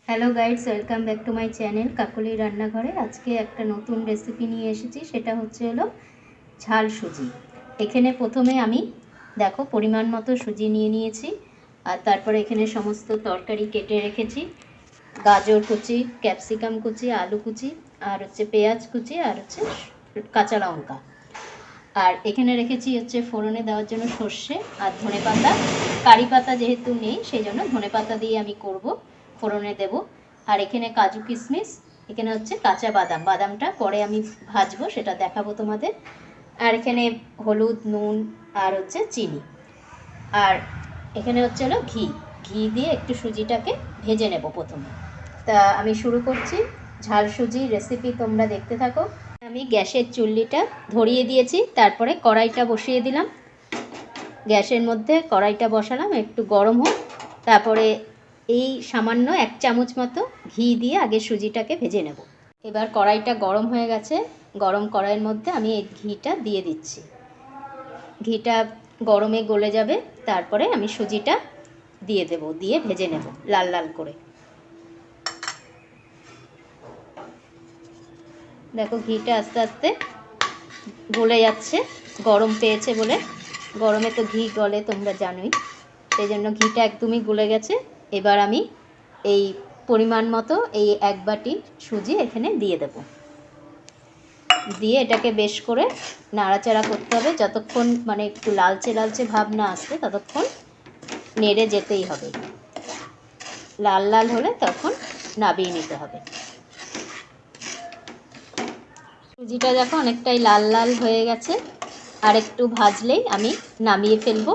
Hello guides, welcome back to my channel কাকলির রান্নাঘরে। আজকে একটা নতুন রেসিপি নিয়ে এসেছি, সেটা হলো ঝাল সুজি। এখানে প্রথমে আমি দেখো পরিমাণ মতো সুজি নিয়ে নিয়েছি, আর তারপরে এখানে সমস্ত তরকারি কেটে রেখেছি। গাজর কুচি, ক্যাপসিকাম কুচি, আলু কুচি, আর পেঁয়াজ কুচি, আর কাঁচা লঙ্কা। আর এখানে রেখেছি ফোড়নে দেওয়ার জন্য সর্ষে আর ধনেপাতা। কারি পাতা যেহেতু নেই, সেই জন্য ধনেপাতা দিয়ে আমি করব, ফোড়নে দেব। আর এখানে কাজু কিশমিশ, এখানে কাঁচা বাদাম। বাদামটা পরে আমি ভাজবো, সেটা দেখাবো তোমাদের। আর এখানে হলুদ, নুন, আর চিনি। আর এখানে হলো ঘি। ঘি দিয়ে একটু সুজিটাকে ভেজে নেব প্রথমে। তা আমি শুরু করছি ঝাল সুজি রেসিপি, তোমরা দেখতে থাকো। আমি গ্যাসের চুল্লিটা ধরিয়ে দিয়েছি, তারপরে কড়াইটা বসিয়ে দিলাম। গ্যাসের মধ্যে কড়াইটা বসালাম, একটু গরম হোক। তারপরে এই সামান্য 1 চামচ মতো ঘি দিয়ে আগে সুজিটাকে ভেজে নেব। এবার কড়াইটা গরম হয়ে গেছে, গরম কড়াইয়ের মধ্যে আমি এই ঘিটা দিয়ে দিচ্ছি। ঘিটা গরমে গলে যাবে, তারপরে আমি সুজিটা দিয়ে দেব, দিয়ে ভেজে নেব লাল লাল করে। দেখো ঘিটা আস্তে আস্তে গলে যাচ্ছে, গরম পেয়েছে বলে। গরমে তো ঘি গলে, তোমরা জানোই। সেই জন্য ঘিটা একদমই গলে গেছে। এবার আমি এই পরিমাণ মতো এই 1 বাটি সুজি এখানে দিয়ে দেব। দিয়ে এটাকে বেশ করে নাড়াচাড়া করতে হবে, যতক্ষণ মানে একটু লালচে লালচে ভাব না আসবে ততক্ষণ নেড়ে যেতেই হবে। লাল লাল হলে তখন নামিয়ে নিতে হবে। সুজিটা দেখো অনেকটাই লাল লাল হয়ে গেছে, আর একটু ভাজলেই আমি নামিয়ে ফেলবো।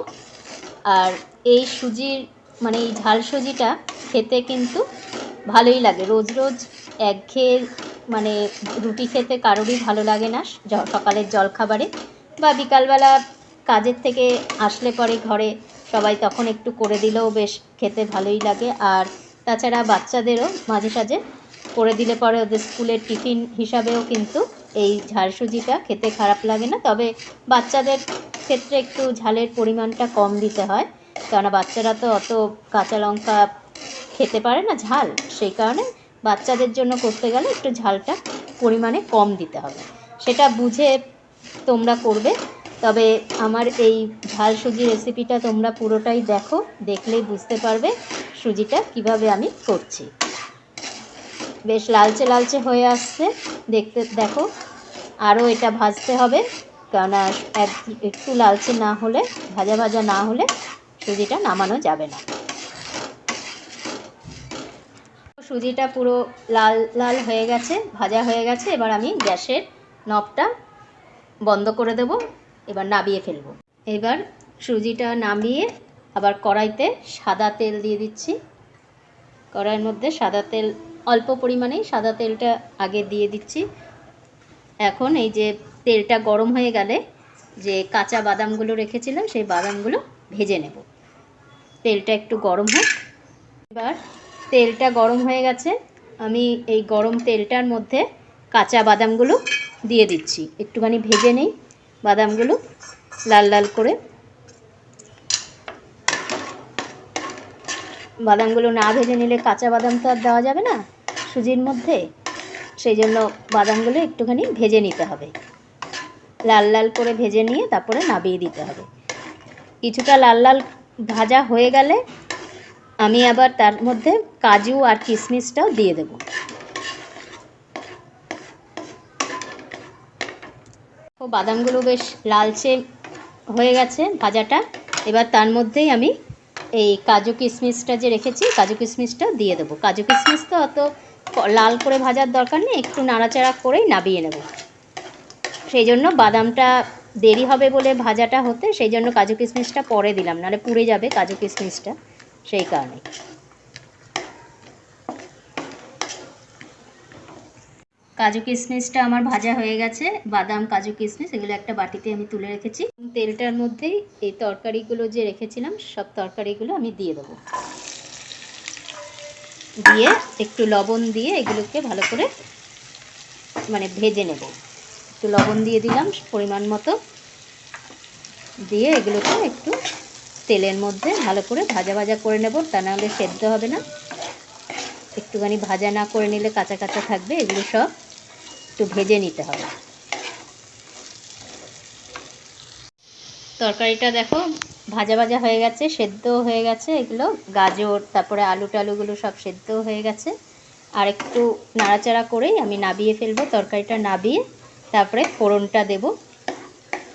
আর এই সুজির মানে এই ঝাল সুজিটা খেতে কিন্তু ভালোই লাগে। রোজ রোজ একঘেয়ে মানে রুটি খেতে কারোরই ভালো লাগে না সকালের জলখাবারে, বা বিকালবেলা কাজের থেকে আসলে পরে ঘরে সবাই তখন একটু করে দিলেও বেশ খেতে ভালোই লাগে। আর তাছাড়া বাচ্চাদেরও মাঝে সাঝে করে দিলে পরে ওদের স্কুলের টিফিন হিসাবেও কিন্তু এই ঝাল সুজিটা খেতে খারাপ লাগে না। তবে বাচ্চাদের ক্ষেত্রে একটু ঝালের পরিমাণটা কম দিতে হয়, কেননা বাচ্চারা তো অত কাঁচা লঙ্কা খেতে পারে না ঝাল। সেই কারণে বাচ্চাদের জন্য করতে গেলে একটু ঝালটা পরিমাণে কম দিতে হবে, সেটা বুঝে তোমরা করবে। তবে আমার এই ঝাল সুজি রেসিপিটা তোমরা পুরোটাই দেখো, দেখলেই বুঝতে পারবে সুজিটা কিভাবে আমি করছি। বেশ লালচে লালচে হয়ে আসছে, দেখো। আরও এটা ভাজতে হবে, কেননা একটু লালচে না হলে, ভাজা ভাজা না হলে সুজিটা নামানো যাবে না। সুজিটা পুরো লাল লাল হয়ে গেছে, ভাজা হয়ে গেছে। এবার আমি গ্যাসের নবটা বন্ধ করে দেব, এবার নামিয়ে ফেলব। এবার সুজিটা নামিয়ে আবার কড়াইতে সাদা তেল দিয়ে দিচ্ছি। কড়াইয়ের মধ্যে সাদা তেল, অল্প পরিমাণেই সাদা তেলটা আগে দিয়ে দিচ্ছি। এখন এই যে তেলটা গরম হয়ে গেলে যে কাঁচা বাদামগুলো রেখেছিলাম, সেই বাদামগুলো ভেজে নেব। তেলটা একটু গরম হোক। এবার তেলটা গরম হয়ে গেছে, আমি এই গরম তেলটার মধ্যে কাঁচা বাদামগুলো দিয়ে দিচ্ছি। একটুখানি ভেজে নেই বাদামগুলো লাল লাল করে। বাদামগুলো না ভেজে নিলে কাঁচা বাদাম তো আর দেওয়া যাবে না সুজির মধ্যে, সেই জন্য বাদামগুলো একটুখানি ভেজে নিতে হবে। লাল লাল করে ভেজে নিয়ে তারপরে নামিয়ে দিতে হবে। কিছুটা লাল লাল ভাজা হয়ে গেলে আমি আবার তার মধ্যে কাজু আর কিশমিশটাও দিয়ে দেব। বাদামগুলো বেশ লালচে হয়ে গেছে ভাজাটা। এবার তার মধ্যেই আমি এই কাজু কিশমিশটা যে রেখেছি, কাজু কিশমিশটা দিয়ে দেবো। কাজু কিশমিশ তো অত লাল করে ভাজার দরকার নেই, একটু নাড়াচাড়া করেই নামিয়ে নেব। সেই জন্য বাদামটা দেরি হবে বলে ভাজাটা হতে, সেই জন্য কাজু কিশমিশটা পরে দিলাম, নাহলে পুড়ে যাবে কাজু কিশমিশটা, সেই কারণে। কাজু কিশমিশটা আমার ভাজা হয়ে গেছে, বাদাম কাজু কিশমিশ এগুলো একটা বাটিতে আমি তুলে রেখেছি। তেলটার মধ্যেই এই তরকারিগুলো যে রেখেছিলাম, সব তরকারিগুলো আমি দিয়ে দেবো। দিয়ে একটু লবণ দিয়ে এগুলোকে ভালো করে মানে ভেজে নেব। একটু লবণ দিয়ে দিলাম পরিমাণ মতো, দিয়ে এগুলোকে একটু তেলের মধ্যে ভালো করে ভাজা ভাজা করে নেব, তা নাহলে সেদ্ধ হবে না। একটুখানি ভাজা না করে নিলে কাঁচা কাঁচা থাকবে, এগুলো সব একটু ভেজে নিতে হবে। তরকারিটা দেখো ভাজা ভাজা হয়ে গেছে, সেদ্ধ হয়ে গেছে, এগুলো গাজর তারপরে আলু টালুগুলো সব সেদ্ধ হয়ে গেছে। আর একটু নাড়াচাড়া করেই আমি নাবিয়ে ফেলবো, তরকারিটা নাবিয়ে তারপরে ফোড়নটা দেব।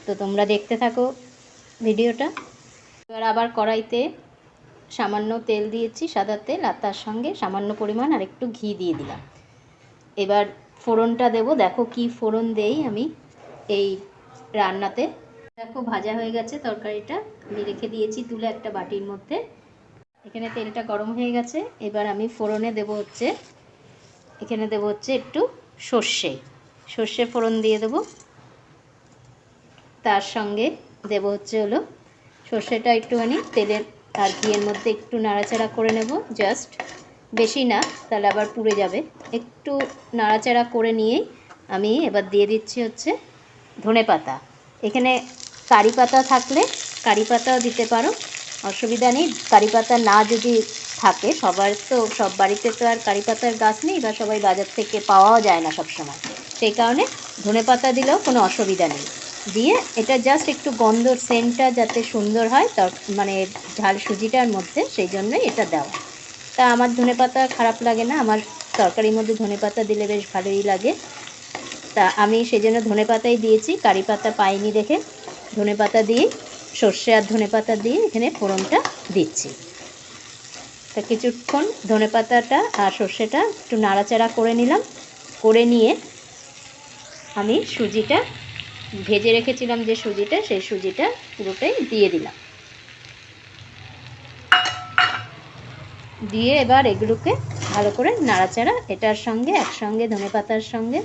তো তোমরা দেখতে থাকো ভিডিওটা। এবার আবার কড়াইতে সামান্য তেল দিয়েছি, সাদা তেল, আর তার সঙ্গে সামান্য পরিমাণ আর একটু ঘি দিয়ে দিলাম। এবার ফোড়নটা দেব। দেখো কি ফোড়ন দেই আমি এই রান্নাতে। দেখো ভাজা হয়ে গেছে তরকারিটা, আমি রেখে দিয়েছি তুলে একটা বাটির মধ্যে। এখানে তেলটা গরম হয়ে গেছে। এবার আমি ফোড়নে দেব হচ্ছে, এখানে দেব হচ্ছে একটু সর্ষে ফোড়ন দিয়ে দেব। তার সঙ্গে দেব হচ্ছে হলো সর্ষেটা একটুখানি তেলের আর ঘিয়ের মধ্যে একটু নাড়াচাড়া করে নেব, জাস্ট, বেশি না তাহলে আবার পুড়ে যাবে। একটু নাড়াচাড়া করে নিয়েই আমি এবার দিয়ে দিচ্ছি হচ্ছে ধনেপাতা। এখানে কারি পাতা থাকলে কারি পাতাও দিতে পারো, অসুবিধা নেই। কারি পাতা না যদি থাকে, সবার তো সব বাড়িতে তো আর কারি পাতার গাছ নেই, বা সবাই বাজার থেকে পাওয়াও যায় না সব সময়, সেই কারণে ধনেপাতা দিলেও কোনো অসুবিধা নেই। দিয়ে এটা জাস্ট একটু গন্ধ সেন্টটা যাতে সুন্দর হয়, মানে ঝাল সুজিটার মধ্যে, সেই জন্যই এটা দেওয়া। তা আমার ধনেপাতা খারাপ লাগে না, আমার তরকারির মধ্যে ধনেপাতা দিলে বেশ ভালোই লাগে। তা আমি সেই জন্য ধনেপাতাই দিয়েছি, কারি পাতা পাইনি দেখে ধনেপাতা দিয়ে, সর্ষে আর ধনেপাতা দিয়ে এখানে ফোড়নটা দিচ্ছি। তা কিছুক্ষণ ধনেপাতাটা আর সর্ষেটা একটু নাড়াচাড়া করে নিলাম, করে নিয়ে আমি সুজিটা ভেজে রেখেছিলাম যে সুজিটা, সেই সুজিটা পুরোটাই দিয়ে দিলাম। দিয়ে এবার এগুলোকে ভালো করে নাড়াচাড়া, এটার সঙ্গে একসঙ্গে ধনেপাতার সঙ্গে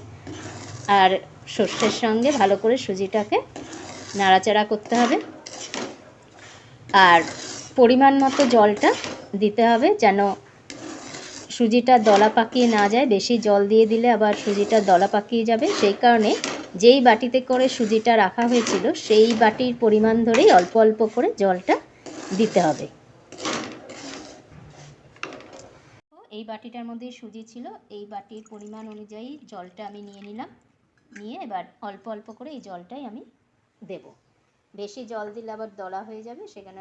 আর সর্ষের সঙ্গে ভালো করে সুজিটাকে নাড়াচাড়া করতে হবে। আর পরিমাণ মতো জলটা দিতে হবে, যেন সুজিটা দলা পাকিয়ে না যায়। বেশি জল দিয়ে দিলে আবার সুজিটা দলা পাকিয়ে যাবে, সেই কারণে যেই বাটিতে করে সুজিটা রাখা হয়েছিল সেই বাটির পরিমাণ ধরেই অল্প অল্প করে জলটা দিতে হবে। এই বাটিটার মধ্যে সুজি ছিল, এই বাটির পরিমাণ অনুযায়ী জলটা আমি নিয়ে নিলাম। নিয়ে এবার অল্প অল্প করে এই জলটাই আমি দেব। বেশি জল দিলে আবার দলা হয়ে যাবে, সেখানে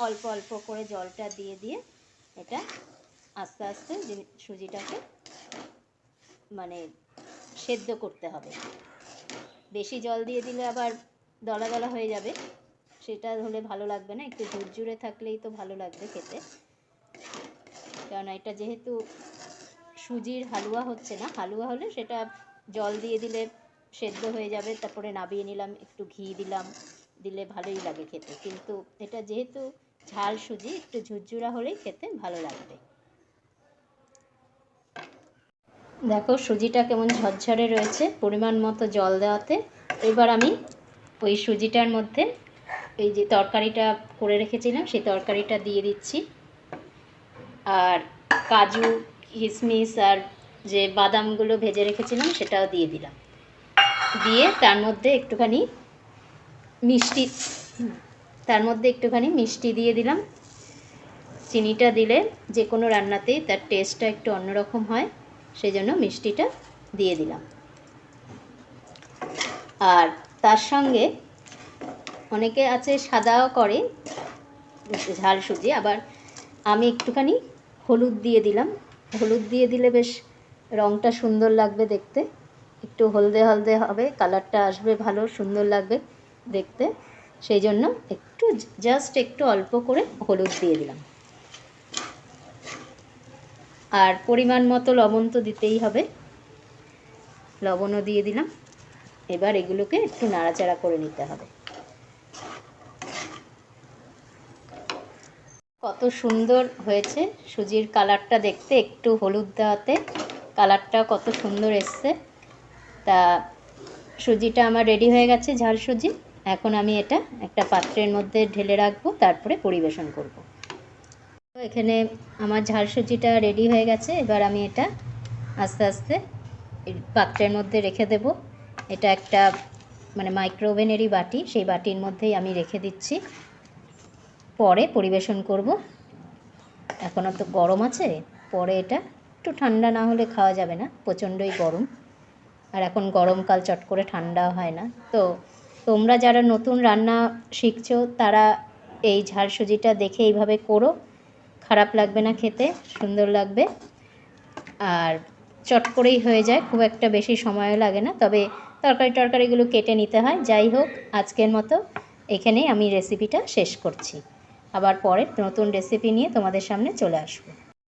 অল্প অল্প করে জলটা দিয়ে দিয়ে এটা আস্তে আস্তে সুজিটাকে মানে সেদ্ধ করতে হবে। বেশি জল দিয়ে দিলে আবার দলা দলা হয়ে যাবে, সেটা হলে ভালো লাগবে না। একটু ঝুরঝুরে থাকলেই তো ভালো লাগবে খেতে, কারণ এটা যেহেতু সুজির হালুয়া হচ্ছে না, হালুয়া হলে সেটা জল দিয়ে দিলে সেদ্ধ হয়ে যাবে, তারপরে নাবিয়ে নিলাম, একটু ঘি দিলাম, দিলে ভালোই লাগে খেতে। কিন্তু এটা যেহেতু ঝাল সুজি, একটু ঝুরঝুরা হলেই খেতে ভালো লাগবে। দেখো সুজিটা কেমন ঝরঝরে রয়েছে পরিমাণ মতো জল দেওয়াতে। এবার আমি ওই সুজিটার মধ্যে এই যে তরকারিটা করে রেখেছিলাম সেই তরকারিটা দিয়ে দিচ্ছি, আর কাজু কিশমিশ আর যে বাদামগুলো ভেজে রেখেছিলাম সেটাও দিয়ে দিলাম। দিয়ে তার মধ্যে একটুখানি মিষ্টি দিয়ে দিলাম। চিনিটা দিলে যে কোনো রান্নাতেই তার টেস্টটা একটু অন্যরকম হয়, সেই জন্য মিষ্টিটা দিয়ে দিলাম। আর তার সঙ্গে অনেকে আছে সাদাও করে ঝাল সুজি, আবার আমি একটুখানি হলুদ দিয়ে দিলাম। হলুদ দিয়ে দিলে বেশ রঙটা সুন্দর লাগবে দেখতে, একটু হলদে হলদে হবে, কালারটা আসবে ভালো, সুন্দর লাগবে দেখতে, সেই জন্য একটু জাস্ট একটু অল্প করে হলুদ দিয়ে দিলাম। আর পরিমাণ মতো লবণ তো দিতেই হবে, লবণও দিয়ে দিলাম। এবার এগুলোকে একটু নাড়াচাড়া করে নিতে হবে। কত সুন্দর হয়েছে সুজির কালারটা দেখতে, একটু হলুদ দেওয়াতে কালারটা কত সুন্দর এসছে। তা সুজিটা আমার রেডি হয়ে গেছে, ঝাল সুজি। এখন আমি এটা একটা পাত্রের মধ্যে ঢেলে রাখবো, তারপরে পরিবেশন করব। তো এখানে আমার ঝাল সুজিটা রেডি হয়ে গেছে। এবার আমি এটা আস্তে আস্তে পাত্রের মধ্যে রেখে দেব। এটা একটা মানে মাইক্রোওভেনেরই বাটি, সেই বাটির মধ্যেই আমি রেখে দিচ্ছি, পরে পরিবেশন করব। এখনও তো গরম আছে, পরে এটা একটু ঠান্ডা না হলে খাওয়া যাবে না, প্রচণ্ডই গরম। আর এখন গরমকাল, চট করে ঠান্ডা হয় না। তো তোমরা যারা নতুন রান্না শিখছো তারা এই ঝাল সুজিটা দেখে এইভাবে করো, খারাপ লাগবে না খেতে, সুন্দর লাগবে। আর চট করেই হয়ে যায়, খুব একটা বেশি সময়ও লাগে না। তবে তরকারিগুলো কেটে নিতে হয়। যাই হোক, আজকের মতো এখানেই আমি রেসিপিটা শেষ করছি। আবার পরে নতুন রেসিপি নিয়ে তোমাদের সামনে চলে আসবো।